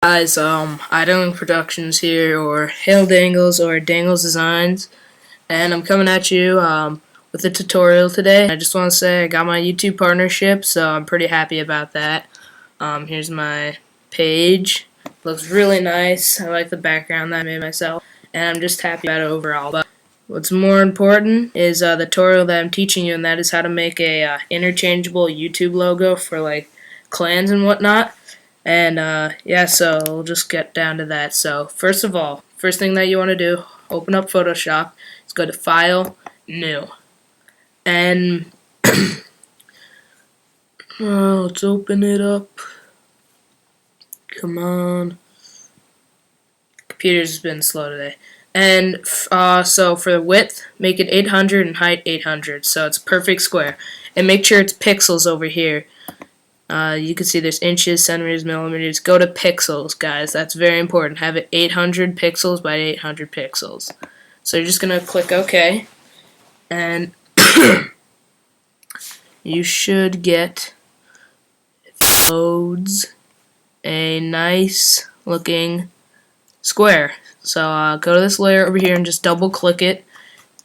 Guys, Idling Productions here, or Hail Dangles, or Dangles Designs, and I'm coming at you with a tutorial today. I just want to say I got my YouTube partnership, so I'm pretty happy about that. Here's my page. Looks really nice. I like the background that I made myself, and I'm just happy about it overall. But what's more important is the tutorial that I'm teaching you, and that is how to make a interchangeable YouTube logo for like clans and whatnot. And yeah, so we'll just get down to that. So first of all, first thing that you want to do, open up Photoshop. Let's go to File, New, and let's open it up. Come on, computer's been slow today. And so for the width, make it 800 and height 800, so it's a perfect square. And make sure it's pixels over here. You can see there's inches, centimeters, millimeters. Go to pixels, guys. That's very important. Have it 800 pixels by 800 pixels. So you're just going to click OK. And you should get loads a nice looking square. So go to this layer over here and just double click it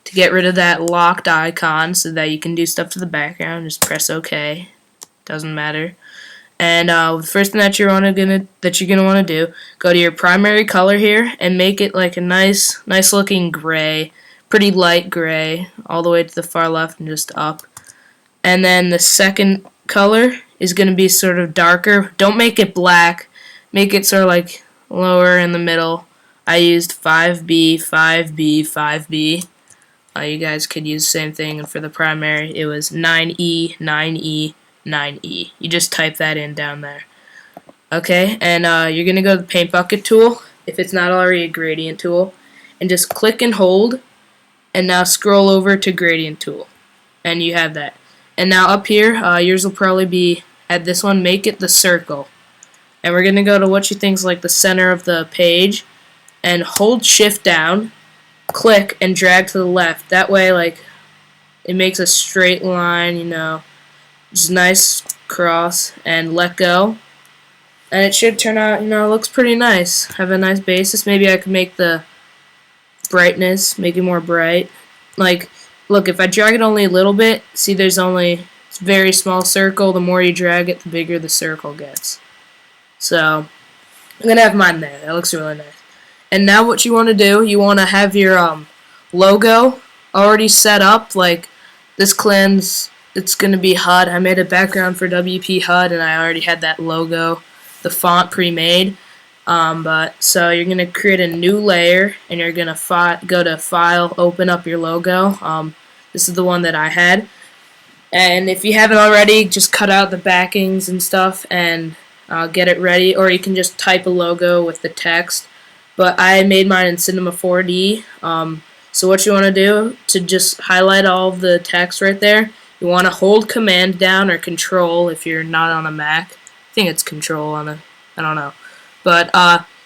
to get rid of that locked icon so that you can do stuff to the background. Just press OK. Doesn't matter. And the first thing that you're gonna want to do, go to your primary color here and make it like a nice looking gray, pretty light gray, all the way to the far left and just up. And then the second color is gonna be sort of darker. Don't make it black. Make it sort of like lower in the middle. I used 5B, 5B, 5B. You guys could use the same thing. And for the primary, it was 9E, 9E. 9E. You just type that in down there. Okay, and you're going to go to the paint bucket tool, if it's not already a gradient tool, and just click and hold, and now scroll over to gradient tool, and you have that. And now up here, yours will probably be, at this one, make it the circle. And we're going to go to what you think is like the center of the page, and hold shift down, click, and drag to the left. That way, like, it makes a straight line, you know. Just nice cross, and let go, and it should turn out, you know, it looks pretty nice. Have a nice basis. Maybe I could make the brightness, make it more bright. Like, look, if I drag it only a little bit, see there's only, it's a very small circle. The more you drag it, the bigger the circle gets. So I'm gonna have mine there. That looks really nice. And now what you want to do, you want to have your logo already set up. Like this clan's, it's going to be HUD. I made a background for WP HUD, and I already had that logo, the font pre-made. So you're going to create a new layer, and you're going to go to File, open up your logo. This is the one that I had. And if you haven't already, just cut out the backings and stuff and get it ready. Or you can just type a logo with the text. But I made mine in Cinema 4D. So what you want to do to just highlight all of the text right there, you want to hold Command down or Control if you're not on a Mac. I think it's Control on a, I don't know. But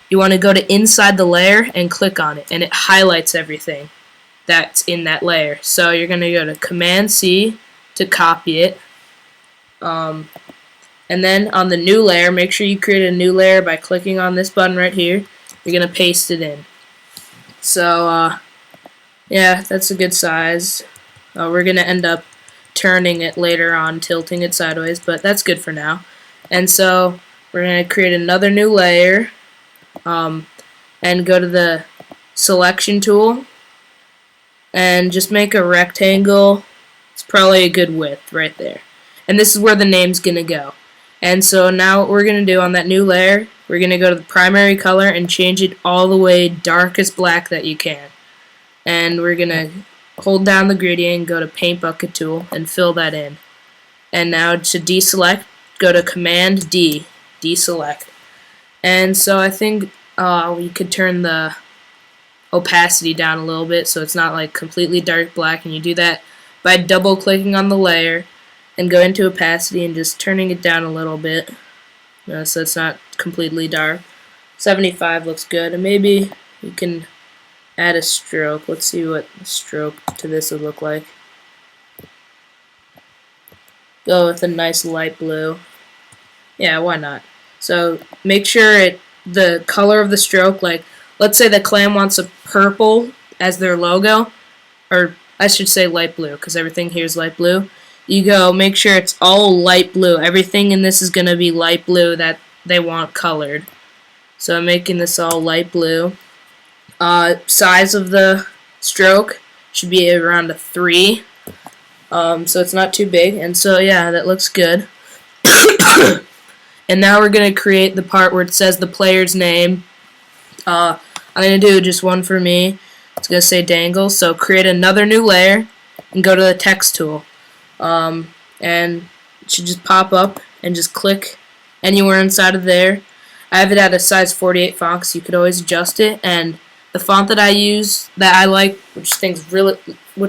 you want to go to inside the layer and click on it, and it highlights everything that's in that layer. So you're going to go to Command C to copy it. And then on the new layer, make sure you create a new layer by clicking on this button right here. You're going to paste it in. So yeah, that's a good size. We're going to end up turning it later on, tilting it sideways, but that's good for now. And so we're going to create another new layer and go to the selection tool and just make a rectangle. It's probably a good width right there. And this is where the name's going to go. And so now what we're going to do on that new layer, we're going to go to the primary color and change it all the way darkest black that you can. And we're going to hold down the gradient, go to Paint Bucket tool, and fill that in. And now to deselect, go to Command D, deselect. And so I think we could turn the opacity down a little bit so it's not like completely dark black, and you do that by double clicking on the layer and go into opacity and just turning it down a little bit so it's not completely dark. 75 looks good, and maybe you can add a stroke. Let's see what stroke to this would look like. Go with a nice light blue. Yeah, why not? So make sure the color of the stroke. Like, let's say the clan wants a purple as their logo, or I should say light blue, because everything here is light blue. You go make sure it's all light blue. Everything in this is going to be light blue that they want colored. So I'm making this all light blue. Size of the stroke should be around a 3. So it's not too big. And so yeah, that looks good. And now we're going to create the part where it says the player's name. I'm going to do just one for me. It's going to say dangle. So create another new layer and go to the text tool. And it should just pop up and just click anywhere inside of there. I have it at a size 48 font, so you could always adjust it. And the font that I use, that I like, which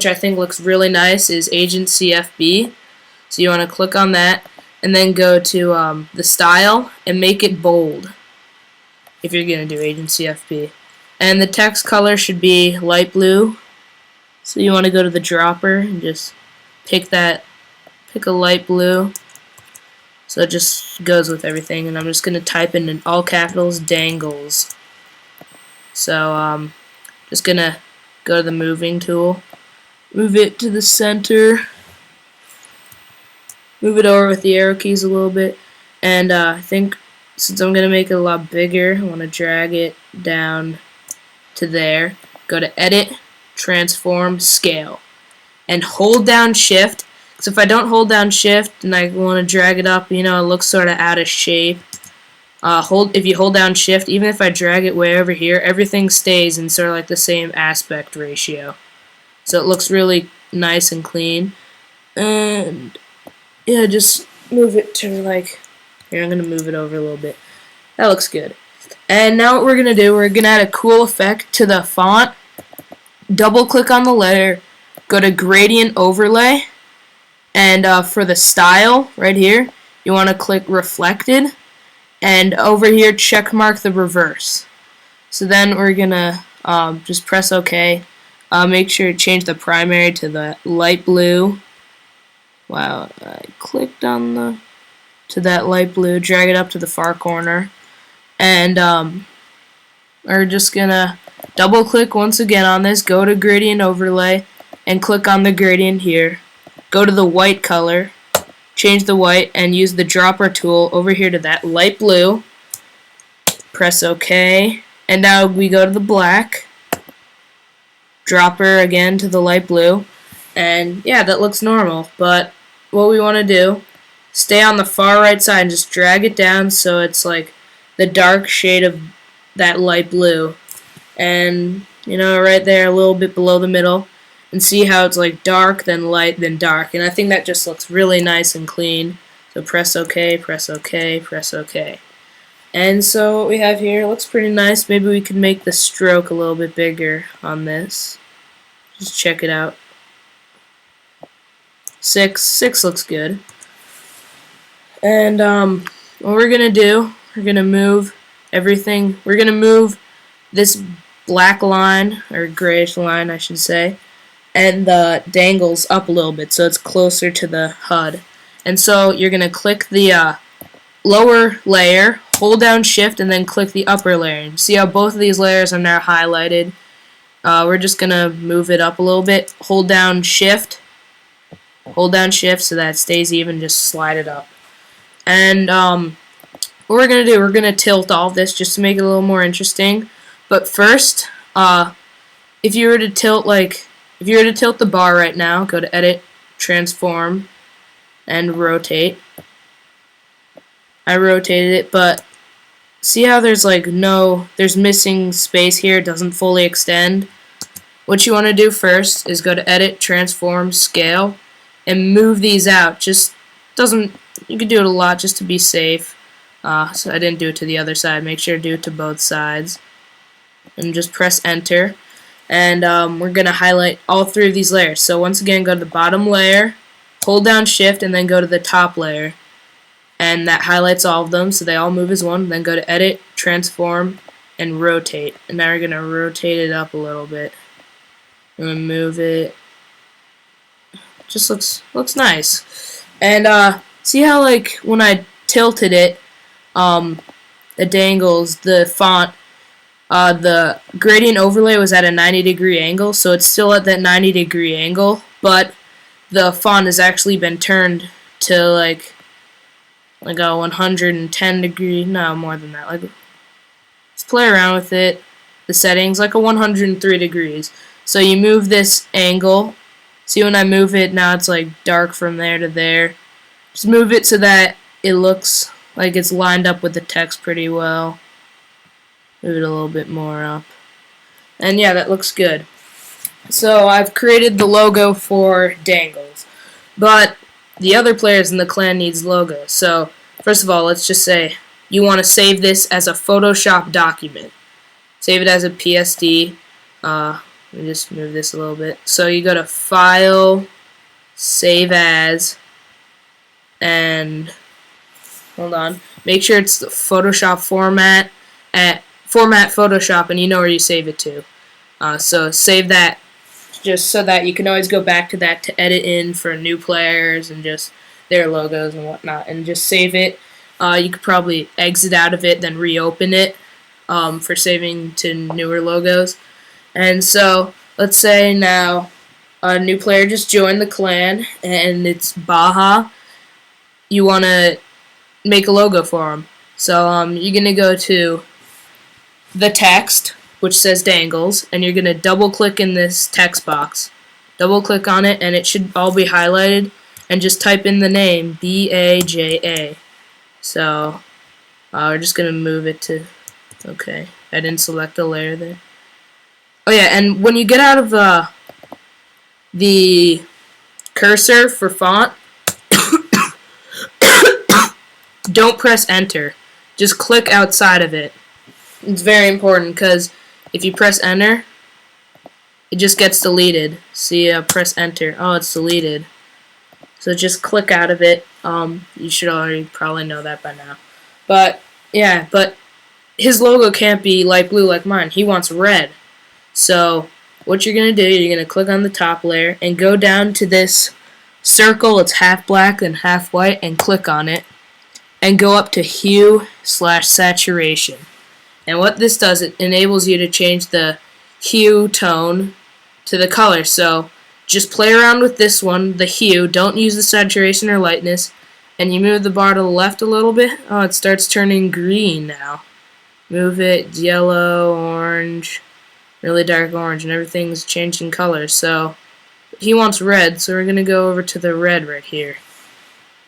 I think looks really nice, is Agent CFB. So you want to click on that, and then go to the style and make it bold if you're going to do Agent CFB. And the text color should be light blue. So you want to go to the dropper and just pick a light blue. So it just goes with everything. And I'm just going to type in all capitals dangles. So just going to go to the moving tool. Move it to the center. Move it over with the arrow keys a little bit. And I think since I'm going to make it a lot bigger, I want to drag it down to there. Go to Edit, Transform, Scale. And hold down Shift. So if I don't hold down Shift and I want to drag it up, it looks sort of out of shape. If you hold down Shift, even if I drag it way over here, everything stays in sort of like the same aspect ratio. So it looks really nice and clean. And yeah, just move it to like, here, I'm going to move it over a little bit. That looks good. And now what we're going to do, we're going to add a cool effect to the font. Double click on the layer, go to Gradient Overlay, and for the style right here, you want to click Reflected, and over here check mark the reverse. So then we're going to just press OK. Make sure to change the primary to the light blue. Wow, I clicked on to that light blue, drag it up to the far corner, and we're just gonna double click once again on this, go to Gradient Overlay, and click on the gradient here. Go to the white color, change the white, and use the dropper tool over here to that light blue. Press OK, and now we go to the black. Dropper again to the light blue, and yeah, that looks normal. But what we want to do, stay on the far right side and just drag it down so it's like the dark shade of that light blue, and right there a little bit below the middle, and see how it's like dark then light then dark, and I think that just looks really nice and clean. So press OK, press OK, press OK. And so what we have here looks pretty nice. Maybe we could make the stroke a little bit bigger on this. Just check it out. 6 looks good. And what we're gonna do, we're gonna move everything. We're gonna move this black line, or grayish line I should say, and the dangles up a little bit so it's closer to the HUD. And so you're gonna click the lower layer, hold down Shift, and then click the upper layer. And see how both of these layers are now highlighted. We're just gonna move it up a little bit. Hold down Shift so that it stays even. Just slide it up. And what we're gonna do, we're gonna tilt all of this just to make it a little more interesting. But first, if you were to tilt the bar right now, go to Edit, Transform, and Rotate. I rotated it, but see how there's there's missing space here, it doesn't fully extend. What you want to do first is go to Edit, Transform, Scale, and move these out. You can do it a lot just to be safe. So I didn't do it to the other side. Make sure to do it to both sides. And just press Enter. And we're going to highlight all 3 of these layers. So once again, go to the bottom layer, hold down Shift, and then go to the top layer. And that highlights all of them, so they all move as one. Then go to Edit, Transform, and Rotate. And now we're going to rotate it up a little bit. I'm going to move it. Just looks nice. And see how when I tilted it, the dangles, the font, the gradient overlay was at a 90-degree angle, so it's still at that 90-degree angle, but the font has actually been turned to like a 110 degree, no, more than that. Like, let's play around with it. The settings, like a 103 degrees. So you move this angle. See, when I move it, now it's like dark from there to there. Just move it so that it looks like it's lined up with the text pretty well. Move it a little bit more up. And yeah, that looks good. So I've created the logo for Dangles. But the other players in the clan needs logos. So first of all, let's just say you want to save this as a Photoshop document. Save it as a PSD. Let me just move this a little bit. So you go to File, Save As, and hold on. Make sure it's the Photoshop format at Format Photoshop, and you know where you save it to. So save that just so that you can always go back to that to edit in for new players and just their logos and whatnot, and just save it. You could probably exit out of it, then reopen it for saving to newer logos. And so let's say now a new player just joined the clan and it's Baja. You want to make a logo for him. So you're going to go to the text, which says Dangles, and you're going to double click in this text box. Double click on it and it should all be highlighted, and just type in the name BAJA. So we're just going to move it to, okay, I didn't select the layer there. Oh yeah, and when you get out of the cursor for font, don't press enter. Just click outside of it. It's very important because if you press enter, it just gets deleted. See, press enter. Oh, it's deleted. So just click out of it. You should already probably know that by now. But yeah, but his logo can't be light blue like mine. He wants red. So what you're going to do, you're going to click on the top layer and go down to this circle. It's half black and half white, and click on it and go up to hue/saturation. And what this does, it enables you to change the hue tone to the color. So just play around with this one, the hue. Don't use the saturation or lightness. And you move the bar to the left a little bit. Oh, it starts turning green now. Move it yellow, orange, really dark orange, and everything's changing color. So he wants red, so we're going to go over to the red right here.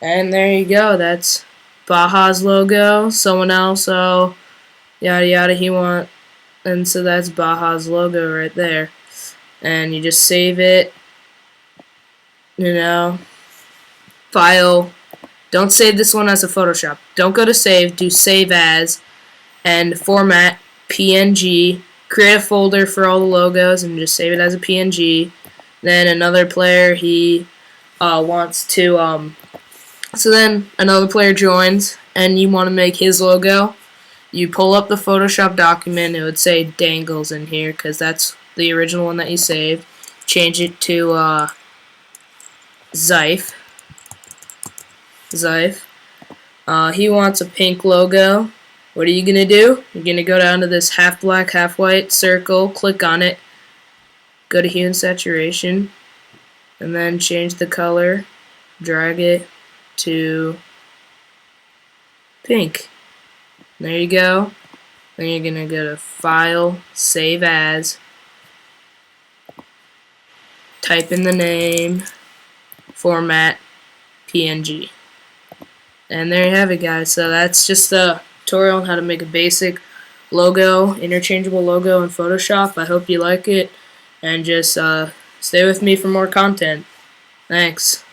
And there you go. That's Baja's logo. Someone else, oh, yada yada, and so that's Baja's logo right there. And you just save it, you know, file. Don't save this one as a Photoshop. Don't go to save, do save as, and format PNG. Create a folder for all the logos and just save it as a PNG. Then another player, he wants to, so then another player joins and you want to make his logo. You pull up the Photoshop document. It would say Dangles in here because that's the original one that you saved. Change it to Zyph. He wants a pink logo. What are you going to do? You're going to go down to this half black, half white circle, click on it, go to hue and saturation, and then change the color, drag it to pink. There you go. Then you're going to go to File, Save As, type in the name, format, PNG. And there you have it, guys. So that's just the tutorial on how to make a basic logo, interchangeable logo in Photoshop. I hope you like it, and just stay with me for more content. Thanks.